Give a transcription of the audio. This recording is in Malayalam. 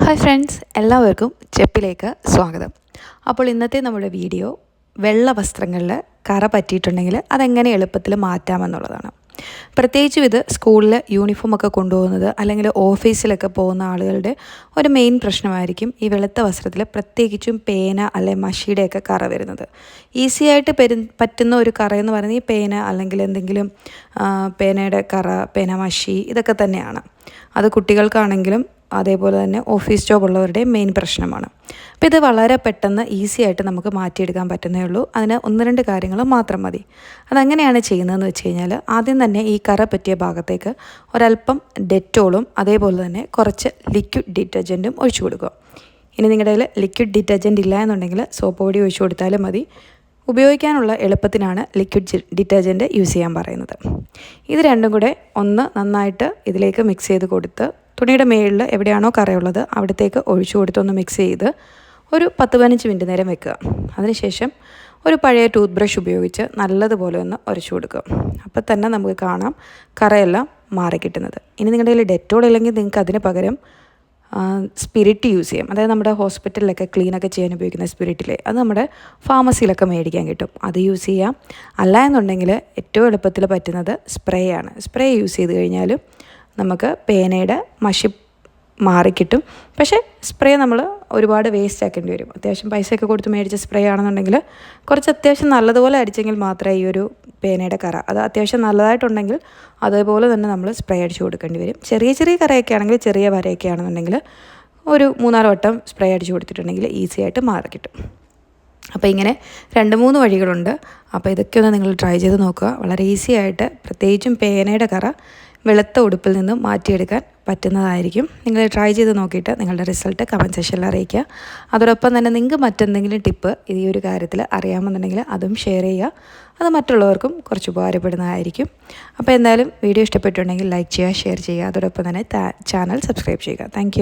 ഹായ് ഫ്രണ്ട്സ്, എല്ലാവർക്കും ചെപ്പിലേക്ക് സ്വാഗതം. അപ്പോൾ ഇന്നത്തെ നമ്മുടെ വീഡിയോ വെള്ള വസ്ത്രങ്ങളിൽ കറ പറ്റിയിട്ടുണ്ടെങ്കിൽ അതെങ്ങനെ എളുപ്പത്തിൽ മാറ്റാമെന്നുള്ളതാണ്. പ്രത്യേകിച്ചും ഇത് സ്കൂളിൽ യൂണിഫോമൊക്കെ കൊണ്ടുപോകുന്നത് അല്ലെങ്കിൽ ഓഫീസിലൊക്കെ പോകുന്ന ആളുകളുടെ ഒരു മെയിൻ പ്രശ്നമായിരിക്കും ഈ വെളുത്ത വസ്ത്രത്തിൽ പ്രത്യേകിച്ചും പേന അല്ലെങ്കിൽ മഷിയുടെയൊക്കെ കറ വരുന്നത്. ഈസി ആയിട്ട് പറ്റുന്ന ഒരു കറയെന്ന് പറയുന്നത് ഈ പേന അല്ലെങ്കിൽ എന്തെങ്കിലും പേനയുടെ കറ, പേന മഷി ഇതൊക്കെ തന്നെയാണ്. അത് കുട്ടികൾക്കാണെങ്കിലും അതേപോലെ തന്നെ ഓഫീസ് ജോബുള്ളവരുടെ മെയിൻ പ്രശ്നമാണ്. അപ്പോൾ ഇത് വളരെ പെട്ടെന്ന് ഈസി ആയിട്ട് നമുക്ക് മാറ്റിയെടുക്കാൻ പറ്റുന്നേ ഉള്ളൂ. അതിന് 1-2 കാര്യങ്ങൾ മാത്രം മതി. അതെങ്ങനെയാണ് ചെയ്യുന്നതെന്ന് വെച്ച് കഴിഞ്ഞാൽ, ആദ്യം തന്നെ ഈ കറ പറ്റിയ ഭാഗത്തേക്ക് ഒരല്പം ഡെറ്റോളും അതേപോലെ തന്നെ കുറച്ച് ലിക്വിഡ് ഡിറ്റർജൻറ്റും ഒഴിച്ചു കൊടുക്കുക. ഇനി നിങ്ങളുടെ കയ്യിൽ ലിക്വിഡ് ഡിറ്റർജൻറ്റ് ഇല്ല എന്നുണ്ടെങ്കിൽ സോപ്പ് പൊടി ഒഴിച്ചു കൊടുത്താലും മതി. ഉപയോഗിക്കാനുള്ള എളുപ്പത്തിനാണ് ലിക്വിഡ് ഡിറ്റർജൻറ്റ് യൂസ് ചെയ്യാൻ പറയുന്നത്. ഇത് രണ്ടും കൂടെ ഒന്ന് നന്നായിട്ട് ഇതിലേക്ക് മിക്സ് ചെയ്ത് കൊടുത്ത് തുണിയുടെ മേളിൽ എവിടെയാണോ കറയുള്ളത് അവിടത്തേക്ക് ഒഴിച്ചു കൊടുത്തൊന്ന് മിക്സ് ചെയ്ത് ഒരു 10-15 മിനിറ്റ് നേരം വെക്കുക. അതിനുശേഷം ഒരു പഴയ ടൂത്ത് ബ്രഷ് ഉപയോഗിച്ച് നല്ലതുപോലെ ഒന്ന് ഉരച്ചു കൊടുക്കുക. അപ്പോൾ തന്നെ നമുക്ക് കാണാം കറയെല്ലാം മാറിക്കിട്ടുന്നത്. ഇനി നിങ്ങളുടെ കയ്യിൽ ഡെറ്റോൾ ഇല്ലെങ്കിൽ നിങ്ങൾക്ക് അതിന് പകരം സ്പിരിറ്റ് യൂസ് ചെയ്യാം. അതായത് നമ്മുടെ ഹോസ്പിറ്റലിലൊക്കെ ക്ലീനൊക്കെ ചെയ്യാൻ ഉപയോഗിക്കുന്ന സ്പിരിറ്റിലെ അത് നമ്മുടെ ഫാർമസിയിലൊക്കെ മേടിക്കാൻ കിട്ടും. അത് യൂസ് ചെയ്യാം. അല്ല എന്നുണ്ടെങ്കിൽ ഏറ്റവും എളുപ്പത്തിൽ പറ്റുന്നത് സ്പ്രേ ആണ്. സ്പ്രേ യൂസ് ചെയ്ത് കഴിഞ്ഞാലും നമുക്ക് പേനയുടെ മഷി മാറിക്കിട്ടും. പക്ഷേ സ്പ്രേ നമ്മൾ ഒരുപാട് വേസ്റ്റ് ആക്കേണ്ടി വരും. അത്യാവശ്യം പൈസയൊക്കെ കൊടുത്ത് മേടിച്ച സ്പ്രേ ആണെന്നുണ്ടെങ്കിൽ കുറച്ച് അത്യാവശ്യം നല്ലതുപോലെ അടിച്ചെങ്കിൽ മാത്രമേ ഈ ഒരു പേനയുടെ കറ അത് അത്യാവശ്യം നല്ലതായിട്ടുണ്ടെങ്കിൽ അതേപോലെ തന്നെ നമ്മൾ സ്പ്രേ അടിച്ച് കൊടുക്കേണ്ടി വരും. ചെറിയ ചെറിയ കറയൊക്കെ ആണെങ്കിൽ, ചെറിയ വരയൊക്കെ ആണെന്നുണ്ടെങ്കിൽ ഒരു 3-4 വട്ടം സ്പ്രേ അടിച്ച് കൊടുത്തിട്ടുണ്ടെങ്കിൽ ഈസി ആയിട്ട് മാറിക്കിട്ടും. അപ്പോൾ ഇങ്ങനെ 2-3 വഴികളുണ്ട്. അപ്പോൾ ഇതൊക്കെ ഒന്ന് നിങ്ങൾ ട്രൈ ചെയ്ത് നോക്കുക. വളരെ ഈസി ആയിട്ട് പ്രത്യേകിച്ചും പേനയുടെ കറ വെളുത്ത ഉടുപ്പിൽ നിന്നും മാറ്റിയെടുക്കാൻ പറ്റുന്നതായിരിക്കും. നിങ്ങൾ ട്രൈ ചെയ്ത് നോക്കിയിട്ട് നിങ്ങളുടെ റിസൾട്ട് കമൻറ്റ് സെക്ഷനിൽ അറിയിക്കുക. അതോടൊപ്പം തന്നെ നിങ്ങൾക്ക് മറ്റെന്തെങ്കിലും ടിപ്പ് ഈ ഒരു കാര്യത്തിൽ അറിയാമെന്നുണ്ടെങ്കിൽ അതും ഷെയർ ചെയ്യുക. അത് മറ്റുള്ളവർക്കും കുറച്ച് ഉപകാരപ്പെടുന്നതായിരിക്കും. അപ്പോൾ എന്തായാലും വീഡിയോ ഇഷ്ടപ്പെട്ടിട്ടുണ്ടെങ്കിൽ ലൈക്ക് ചെയ്യുക, ഷെയർ ചെയ്യുക. അതോടൊപ്പം തന്നെ ചാനൽ സബ്സ്ക്രൈബ് ചെയ്യുക. താങ്ക്